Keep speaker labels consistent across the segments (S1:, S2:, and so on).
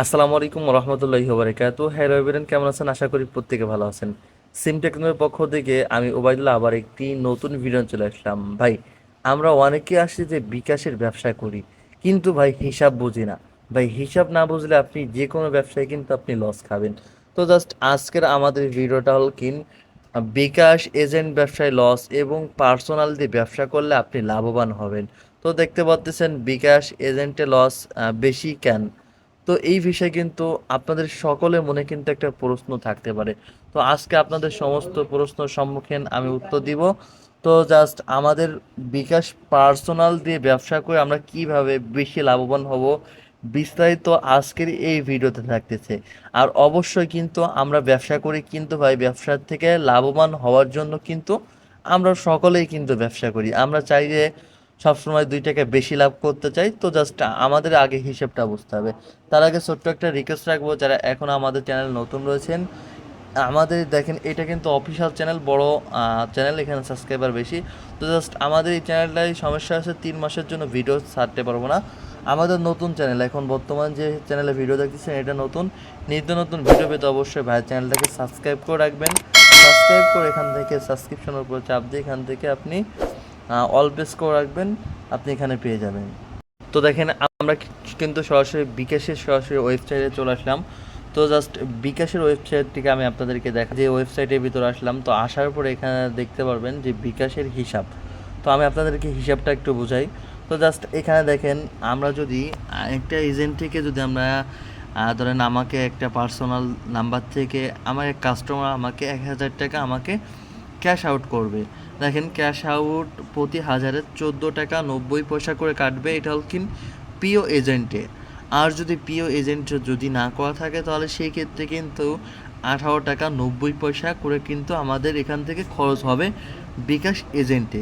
S1: আসসালামু আলাইকুম রহমতুল্লাহি ওবারাকাতুহু। হ্যালো এভরিওয়ান, কেমন আছেন? আশা করি প্রত্যেকে ভালো আছেন। সিম টেকনোর পক্ষ থেকে আমি ওবায়দুল্লাহ আবার একটি নতুন ভিডিও চলে আসলাম। ভাই, আমরা অনেকে আসি যে বিকাশের ব্যবসা করি, কিন্তু ভাই হিসাব বুঝি না। ভাই, হিসাব না বুঝলে আপনি যে কোনো ব্যবসায় কিন্তু আপনি লস খাবেন। তো জাস্ট আজকের আমাদের ভিডিওটা হল বিকাশ এজেন্ট ব্যবসায় লস এবং পার্সোনাল দিয়ে ব্যবসা করলে আপনি লাভবান হবেন। তো দেখতে পাচ্ছেন বিকাশ এজেন্টে লস বেশি কেন? তো এই বিষয়ে কিন্তু আপনাদের সকলের মনে কিন্তু একটা প্রশ্ন থাকতে পারে। তো আজকে আপনাদের সমস্ত প্রশ্নের সম্মুখীন আমি উত্তর দিব। তো জাস্ট আমাদের বিকাশ পার্সোনাল দিয়ে ব্যবসা করে আমরা কিভাবে বেশি লাভবান হব, বিস্তারিত আজকের এই ভিডিওতে থাকতেছে। আর অবশ্যই কিন্তু আমরা ব্যবসা করি, কিন্তু ভাই ব্যবসার থেকে লাভবান হওয়ার জন্য কিন্তু আমরা সকলেই কিন্তু ব্যবসা করি। আমরা চাই যে সবসময় 2 টাকা বেশি লাভ করতে চাই। তো জাস্ট আমাদের আগে হিসেবটা বুঝতে হবে। তার আগে ছোট্ট একটা রিকোয়েস্ট রাখবো, যারা এখন আমাদের চ্যানেল নতুন রয়েছেন, আমাদের দেখেন এটা কিন্তু অফিসিয়াল চ্যানেল, বড় চ্যানেল, এখানে সাবস্ক্রাইবার বেশি। তো জাস্ট আমাদের এই চ্যানেলটাই সমস্যা আছে, 3 মাসের জন্য ভিডিও ছাড়তে পারবো না। আমাদের নতুন চ্যানেল, এখন বর্তমান যে চ্যানেলে ভিডিও দেখতেছেন এটা নতুন। নিত্য নতুন ভিডিও পেতে অবশ্যই ভাই চ্যানেলটাকে সাবস্ক্রাইব করে রাখবেন। সাবস্ক্রাইব করে এখান থেকে সাবস্ক্রিপশনের উপর চাপ দিয়ে এখান থেকে আপনি অল প্রেস করে রাখবেন, আপনি এখানে পেয়ে যাবেন। তো দেখেন আমরা কিন্তু সরাসরি বিকাশের সরাসরি ওয়েবসাইটে চলে আসলাম। তো জাস্ট বিকাশের ওয়েবসাইট থেকে আমি আপনাদেরকে দেখা যে ওয়েবসাইটের ভিতরে আসলাম। তো আসার পরে এখানে দেখতে পারবেন যে বিকাশের হিসাব। তো আমি আপনাদেরকে হিসাবটা একটু বোঝাই। তো জাস্ট এখানে দেখেন, আমরা যদি একটা এজেন্ট থেকে যদি আমরা ধরেন আমাকে একটা পার্সোনাল নাম্বার থেকে আমার এক কাস্টমার আমাকে 1,000 টাকা আমাকে ক্যাশ আউট করবে। দেখেন ক্যাশ আউট প্রতি হাজারে 14 টাকা 90 পয়সা করে কাটবে। এটা হল পিও এজেন্টে। আর যদি পিও এজেন্ট যদি না করা থাকে তাহলে সেই ক্ষেত্রে কিন্তু 18 টাকা 90 পয়সা করে কিন্তু আমাদের এখান থেকে খরচ হবে বিকাশ এজেন্টে।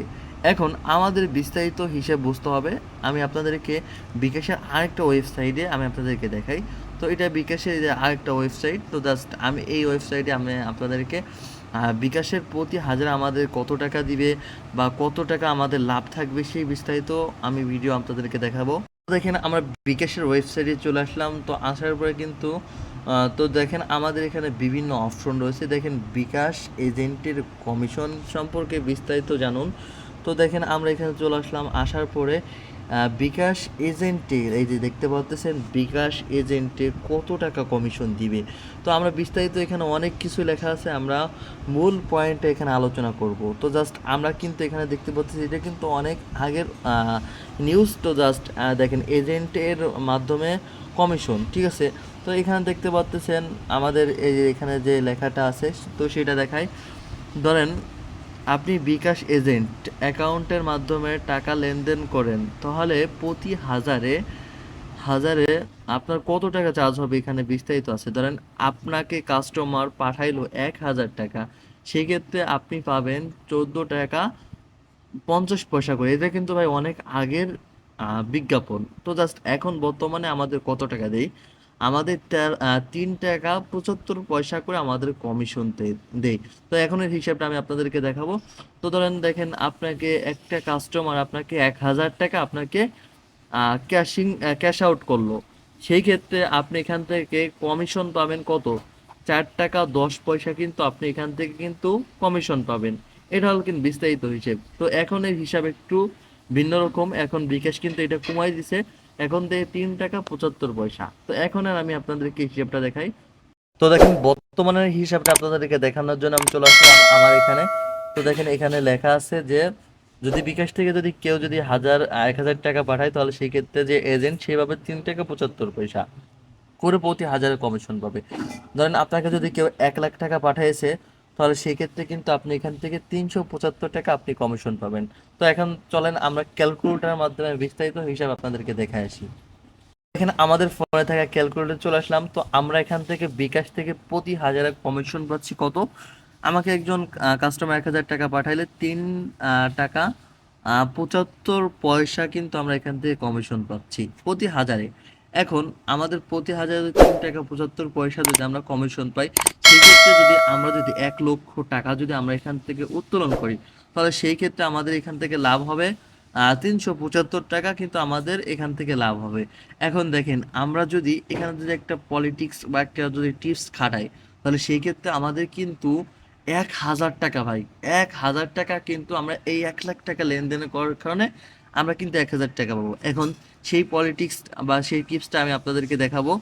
S1: এখন আমাদের বিস্তারিত হিসেব বুঝতে হবে। আমি আপনাদেরকে বিকাশের আরেকটা ওয়েবসাইটে আমি আপনাদেরকে দেখাই। তো এটা বিকাশের আরেকটা ওয়েবসাইট। তো জাস্ট আমি এই ওয়েবসাইটে আমি আপনাদেরকে বিকাশের প্রতি হাজার আমাদের কত টাকা দিবে বা কত টাকা আমাদের লাভ থাকবে সেই বিস্তারিত আমি ভিডিও আপনাদেরকে দেখাবো। দেখেন আমরা বিকাশের ওয়েবসাইটে চলে আসলাম। তো আসার পরে কিন্তু তো দেখেন আমাদের এখানে বিভিন্ন অপশন রয়েছে। দেখেন বিকাশ এজেন্টের কমিশন সম্পর্কে বিস্তারিত জানুন। তো দেখেন আমরা এখানে চলে আসলাম। আসার পরে বিকাশ এজেন্টের এই যে দেখতে পাচ্ছেন বিকাশ এজেন্টে কত টাকা কমিশন দিবে। তো আমরা বিস্তারিত এখানে অনেক কিছু লেখা আছে, আমরা মূল পয়েন্টে এখানে আলোচনা করব। তো জাস্ট আমরা কিন্তু এখানে দেখতে পাচ্ছি এটা কিন্তু অনেক আগের নিউজ। তো জাস্ট দেখেন এজেন্টের মাধ্যমে কমিশন, ঠিক আছে। তো এখানে দেখতে পাচ্ছেন আমাদের এই যে এখানে যে লেখাটা আছে তো সেটা দেখায়। ধরেন আপনি বিকাশ এজেন্ট অ্যাকাউন্টের মাধ্যমে টাকা লেনদেন করেন, তাহলে প্রতি হাজারে হাজারে আপনার কত টাকা চার্জ হবে এখানে বিস্তারিত আছে। ধরেন আপনাকে কাস্টমার পাঠাইলো 1,000 টাকা, সেক্ষেত্রে আপনি পাবেন 14 টাকা 50 পয়সা করে। এটা কিন্তু ভাই অনেক আগের বিজ্ঞাপন। তো জাস্ট এখন বর্তমানে আমাদের কত টাকা দেয়, আমাদের 3 টাকা 75 পয়সা করে আমাদের কমিশন দেয়। তো এখন এর হিসাবটা আমি আপনাদেরকে দেখাবো। তো ধরেন দেখেন আপনাকে একটা কাস্টমার আপনাকে 1,000 টাকা আপনাকে ক্যাশ আউট করলো, সেই ক্ষেত্রে আপনি এখান থেকে কমিশন পাবেন কত, 4 টাকা 10 পয়সা কিন্তু আপনি এখান থেকে কিন্তু কমিশন পাবেন। এটা হলো কিন্তু বিস্তারিত হিসেব। তো এখন এর হিসাব একটু ভিন্ন রকম, এখন বিকাশ কিন্তু এটা কমাই দিছে, এখন থেকে 3 টাকা 75 পয়সা। তো এখন আর আমি আপনাদেরকে হিসাবটা দেখাই। তো দেখেন বর্তমানের হিসাবটা আপনাদেরকে দেখানোর জন্য আমি চলে আসলাম আমার এখানে। তো দেখেন এখানে লেখা আছে যে যদি বিকাশ থেকে যদি কেউ যদি 1,000 টাকা পাঠায় তাহলে সেই ক্ষেত্রে যে এজেন্ট সেভাবে 3 টাকা 75 পয়সা করে প্রতি হাজারে কমিশন পাবে। ধরেন আপনাকে যদি কেউ 1,00,000 টাকা পাঠিয়েছে, তাহলে সেই ক্ষেত্রে কিন্তু আপনি এখান থেকে 375 টাকা আপনি কমিশন পাবেন। তো এখন চলেন আমরা ক্যালকুলেটরের মাধ্যমে বিস্তারিত হিসাব আপনাদেরকে দেখে আসি। এখানে আমাদের ফোনে থাকা ক্যালকুলেটর চলে আসলাম। তো আমরা এখান থেকে বিকাশ থেকে প্রতি হাজারে কমিশন পাচ্ছি কত। আমাকে একজন কাস্টমার 1,000 টাকা পাঠাইলে 3 টাকা 75 পয়সা কিন্তু আমরা এখান থেকে কমিশন পাচ্ছি প্রতি হাজারে। এখন আমাদের প্রতি হাজারে 3 টাকা 75 পয়সা যদি আমরা কমিশন পাই, সেক্ষেত্রে যদি আমরা যদি 1,00,000 টাকা যদি আমরা এখান থেকে উত্তোলন করি, তাহলে সেই ক্ষেত্রে আমাদের এখান থেকে লাভ হবে 375 টাকা কিন্তু আমাদের এখান থেকে লাভ হবে। এখন দেখেন আমরা যদি এখানে যদি একটা পলিটিক্স বা একটা যদি টিপস খাটাই, তাহলে সেই ক্ষেত্রে আমাদের কিন্তু 1,000 টাকা ভাই, 1,000 টাকা কিন্তু আমরা এই 1 লাখ টাকা লেনদেন করার কারণে আমরা কিন্তু 1,000 টাকা পাবো। এখন সেই পলিটিক্স বা সেই টিপসটা আমি আপনাদেরকে দেখাবো।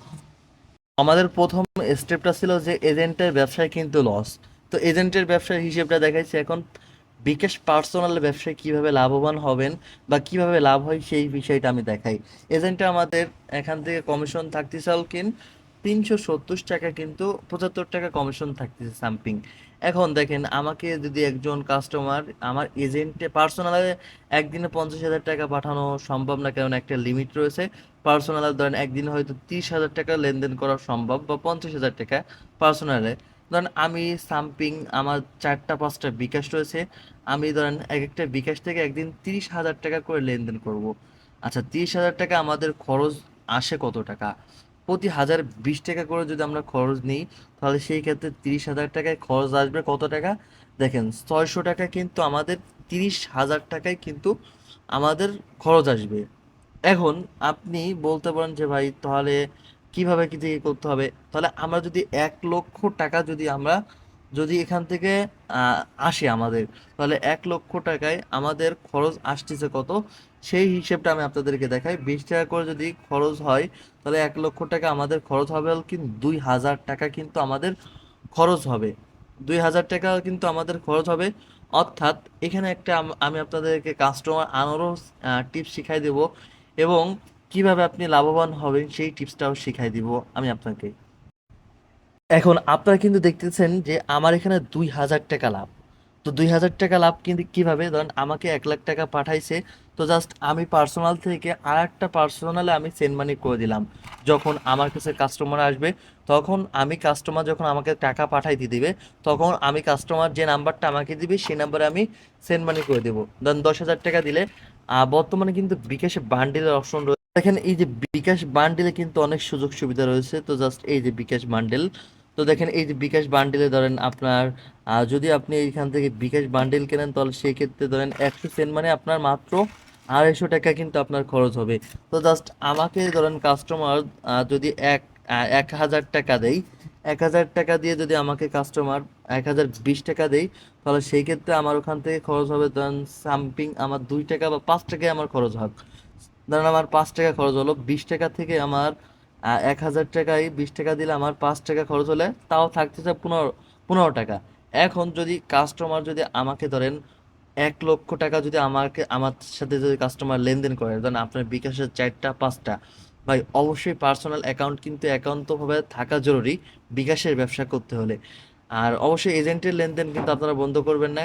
S1: আমাদের প্রথম স্টেপটা ছিল যে এজেন্টের ব্যবসায় কিন্তু লস। তো এজেন্টের ব্যবসার হিসেবটা দেখাইছি। এখন বিকাশ পার্সোনাল ব্যবসায় কিভাবে লাভবান হবেন বা কিভাবে লাভ হয় সেই বিষয়টা আমি দেখাই। এজেন্টে আমাদের এখান থেকে কমিশন থাকতেছে কিন 370 টাকা, কিন্তু 75 টাকা কমিশন থাকতেছে সামথিং। এখন দেখেন আমাকে যদি একজন কাস্টমার আমার এজেন্টে পার্সোনালে একদিনে 50,000 টাকা পাঠানো সম্ভব না, কারণ একটা লিমিট রয়েছে। পার্সোনালে ধরেন একদিনে হয়তো 30,000 টাকা লেনদেন করা সম্ভব বা 50,000 টাকা পার্সোনালে। ধরেন আমি সামথিং আমার 4টা 5টা বিকাশ রয়েছে, আমি ধরেন এক একটা বিকাশ থেকে একদিন 30,000 টাকা করে লেনদেন করব। আচ্ছা, 30,000 টাকা আমাদের খরচ আসে কত টাকা? প্রতি 1,020 টাকা করে যদি আমরা খরচ নিই, তাহলে সেই ক্ষেত্রে 30,000 টাকায় খরচ আসবে কত টাকা? দেখেন 600 টাকা কিন্তু আমাদের 30,000 টাকায় কিন্তু আমাদের খরচ আসবে। এখন আপনি বলতে পারেন যে ভাই তাহলে কিভাবে কি থেকে করতে হবে? তাহলে আমরা যদি 1 লক্ষ টাকা যদি আমরা যদি এখান থেকে আহ, আসে আমাদের, তাহলে 1 লক্ষ টাকায় আমাদের খরচ আসতেছে কত, সেই হিসেবটা আমি আপনাদেরকে দেখাই। 20 টাকা করে যদি খরচ হয়, তাহলে 1 লক্ষ টাকা আমাদের খরচ হবে হলো কিন্তু 2,000 টাকা কিন্তু আমাদের খরচ হবে। 2,000 টাকা কিন্তু আমাদের খরচ হবে। অর্থাৎ এখানে একটা আমি আপনাদেরকে কাস্টমার আনারও টিপস শিখাই দেব, এবং কিভাবে আপনি লাভবান হবেন সেই টিপসটাও শিখাই দিব আমি আপনাকে। এখন আপনারা কিন্তু দেখতেছেন যে আমার এখানে 2,000 টাকা লাভ। তো 2,000 টাকা লাভ কিন্তু কিভাবে, ধরেন আমাকে 1 লাখ টাকা পাঠাইছে, তো জাস্ট আমি পার্সোনাল থেকে আর একটা পার্সোনালে আমি সেন্ড মানি করে দিলাম। যখন আমার কাছে কাস্টমার আসবে, তখন আমি কাস্টমার যখন আমাকে টাকা পাঠাইতে দিবে, তখন আমি কাস্টমার যে নাম্বারটা আমাকে দিবে সেই নাম্বারে আমি সেন্ড মানি করে দেবো। ধরেন 10,000 টাকা দিলে বর্তমানে কিন্তু বিকাশে বান্ডিলের অপশন রয়েছে। দেখেন এই যে বিকাশ বান্ডিলে কিন্তু অনেক সুযোগ সুবিধা রয়েছে। তো জাস্ট এই যে বিকাশ বান্ডেল, তো দেখেন এই যে বিকাশ বান্ডিলে ধরেন আপনার যদি আপনি এইখান থেকে বিকাশ বান্ডিল কেনেন, তাহলে সেই ক্ষেত্রে ধরেন 100 সেন্ট মানে আপনার মাত্র 250 টাকা কিন্তু আপনার খরচ হবে। তো জাস্ট আমাকে ধরেন কাস্টমার যদি 1,000 টাকা দেই, 1,000 টাকা দিয়ে যদি আমাকে কাস্টমার 1,020 টাকা দেই, তাহলে সেই ক্ষেত্রে আমার ওখান থেকে খরচ হবে ধরেন সামথিং আমার 2 টাকা বা 5 টাকায় আমার খরচ হবে। ধরেন আমার 5 টাকা খরচ হলো, 20 টাকা থেকে আমার 1,000 টাকায় 20 টাকা দিলে আমার 5 টাকা খরচ হলে তাও থাকতেছে 15 টাকা। এখন যদি কাস্টমার যদি আমাকে ধরেন 1 লক্ষ টাকা যদি আমাকে আমার সাথে যদি কাস্টমার লেনদেন করে, ধরেন আপনার বিকাশের 4টা 5টা, ভাই অবশ্যই পার্সোনাল অ্যাকাউন্ট কিন্তু একান্তভাবে থাকা জরুরি বিকাশের ব্যবসা করতে হলে। আর অবশ্যই এজেন্টের লেনদেন কিন্তু আপনারা বন্ধ করবেন না।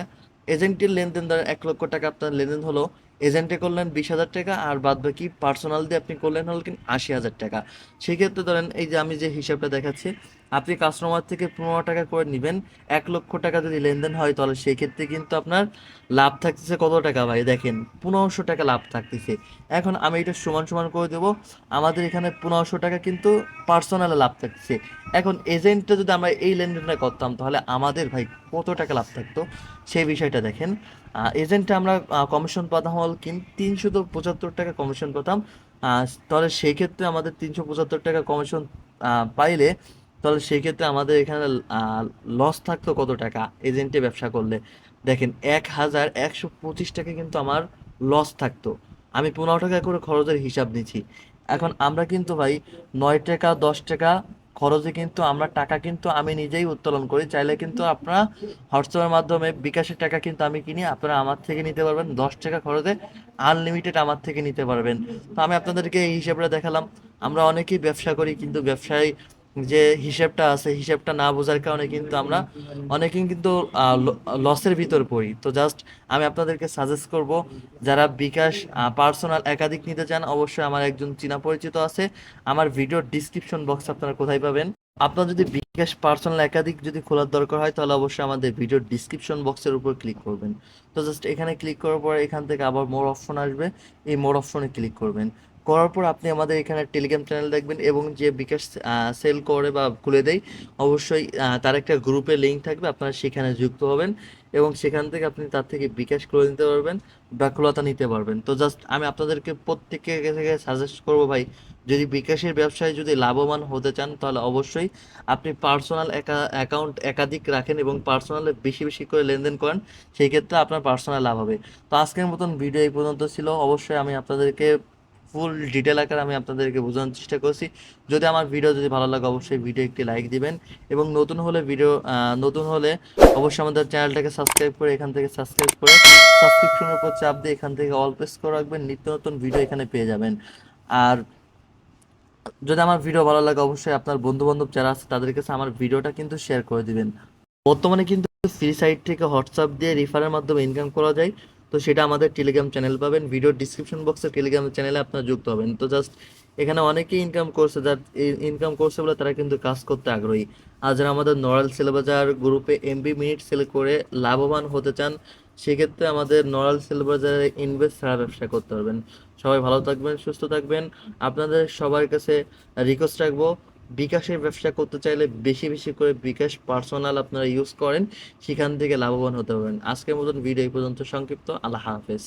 S1: এজেন্টের লেনদেন ধরেন 1 লক্ষ টাকা আপনার লেনদেন হলো, এজেন্টে করলেন 20,000 টাকা, আর বাদ বাকি পার্সোনাল দিয়ে আপনি করলেন হলো কিন্তু 80,000 টাকা। সেক্ষেত্রে ধরেন এই যে আমি যে হিসাবটা দেখাচ্ছি, আপনি কাস্টমার থেকে 15 টাকা করে নেবেন, 1 লক্ষ টাকা যদি লেনদেন হয়, তাহলে সেই ক্ষেত্রে কিন্তু আপনার লাভ থাকতেছে কত টাকা ভাই? দেখেন 1,500 টাকা লাভ থাকতেছে। এখন আমি এটা সমান সমান করে দেবো, আমাদের এখানে 1,500 টাকা কিন্তু পার্সোনালে লাভ থাকতেছে। এখন এজেন্টটা যদি আমরা এই লেনদেনটা করতাম, তাহলে আমাদের ভাই কত টাকা লাভ থাকতো সেই বিষয়টা দেখেন। এজেন্টে আমরা কমিশন পেতাম হল কিন্তু 375 টাকা কমিশন পেতাম। তাহলে সেই ক্ষেত্রে আমাদের 375 টাকা কমিশন পাইলে, তাহলে সেই ক্ষেত্রে আমাদের এখানে লস থাকতো কত টাকা এজেন্টে ব্যবসা করলে? দেখেন 1,125 টাকা কিন্তু আমার লস থাকতো। আমি 15 টাকা করে খরচের হিসাব নিচ্ছি। এখন আমরা কিন্তু ভাই 9 টাকা 10 টাকা খরচে কিন্তু আমরা টাকা কিন্তু আমি নিজেই উত্তোলন করি। চাইলে কিন্তু আপনারা হোয়াটসঅ্যাপের মাধ্যমে বিকাশের টাকা কিন্তু আমি কিনি, আপনারা আমার থেকে নিতে পারবেন। 10 টাকা খরচে আনলিমিটেড আমার থেকে নিতে পারবেন। তো আমি আপনাদেরকে এই হিসাবটা দেখালাম। আমরা অনেকেই ব্যবসা করি, কিন্তু ব্যবসায় যে হিসাবটা আছে হিসাবটা না বোঝার কারণে কিন্তু আমরা অনেকেই কিন্তু লসের ভিতর পড়ি। তো জাস্ট আমি আপনাদেরকে সাজেস্ট করব, যারা বিকাশ পার্সোনাল একাধিক নিতে চান, অবশ্যই আমার একজন চেনা পরিচিত আছে। আমার ভিডিওর ডিসক্রিপশন বক্স আপনারা কোথায় পাবেন? আপনার যদি বিকাশ পার্সোনাল একাধিক যদি খোলার দরকার হয়, তাহলে অবশ্যই আমাদের ভিডিওর ডিসক্রিপশন বক্সের উপর ক্লিক করবেন। তো জাস্ট এখানে ক্লিক করার পর এখান থেকে আবার মোর অপশন আসবে, এই মোর অপশনে ক্লিক করবেন। করার পর আপনি আমাদের এখানে টেলিগ্রাম চ্যানেল দেখবেন, এবং যে বিকাশ সেল করে বা খুলে দেয়, অবশ্যই তার একটা গ্রুপে লিঙ্ক থাকবে, আপনারা সেখানে যুক্ত হবেন। এবং সেখান থেকে আপনি তার থেকে বিকাশ করে নিতে পারবেন, ব্যাকুলতা নিতে পারবেন। তো জাস্ট আমি আপনাদেরকে প্রত্যেকের থেকে সাজেস্ট করবো ভাই, যদি বিকাশের ব্যবসায় যদি লাভবান হতে চান তাহলে অবশ্যই আপনি পার্সোনাল অ্যাকাউন্ট একাধিক রাখেন এবং পার্সোনালে বেশি বেশি করে লেনদেন করেন, সেই ক্ষেত্রে আপনার পার্সোনাল লাভ হবে। তো আজকের মতন ভিডিও এই পর্যন্ত ছিল। অবশ্যই আমি আপনাদেরকে ফুল ডিটেল আকারে আমি আপনাদেরকে বোঝানোর চেষ্টা করছি। যদি আমার ভিডিও যদি ভালো লাগে অবশ্যই ভিডিও একটি লাইক দিবেন, এবং নতুন হলে অবশ্যই আমাদের চ্যানেলটাকে সাবস্ক্রাইব করে এখান থেকে সাবস্ক্রাইব করে সাবস্ক্রিপশনের উপর চাপ দিয়ে এখান থেকে অল প্রেস করে রাখবেন, নিত্য নতুন ভিডিও এখানে পেয়ে যাবেন। আর যদি আমার ভিডিও ভালো লাগে অবশ্যই আপনার বন্ধু বান্ধব যারা আছে তাদের কাছে আমার ভিডিওটা কিন্তু শেয়ার করে দিবেন। বর্তমানে কিন্তু ফ্রি সাইট থেকে হোয়াটসঅ্যাপ দিয়ে রিফারের মাধ্যমে ইনকাম করা যায়। তো সেটা আমাদের টেলিগ্রাম চ্যানেল পাবেন, ভিডিও ডিসক্রিপশন বক্সে টেলিগ্রাম চ্যানেলে আপনারা যুক্ত হবেন। তো জাস্ট এখানে অনেকেই ইনকাম করছে, যার ইনকাম করছে বলে তারা কিন্তু কাজ করতে আগ্রহী। আর যারা আমাদের নড়াল সেলবাজার গ্রুপে এমবি মিনিট সেল করে লাভবান হতে চান, সেক্ষেত্রে আমাদের নড়াল সেলবাজারে ইনভেস্ট ছাড়া ব্যবসা করতে পারবেন। সবাই ভালো থাকবেন, সুস্থ থাকবেন। আপনাদের সবার কাছে রিকোয়েস্ট রাখবো, বিকাশের ব্যবসা করতে চাইলে বেশি বেশি করে বিকাশ পার্সোনাল আপনারা ইউজ করেন, সেখান থেকে লাভবান হতে পারবেন। আজকের মতন ভিডিও এই পর্যন্ত সংক্ষিপ্ত। আল্লাহ হাফেজ।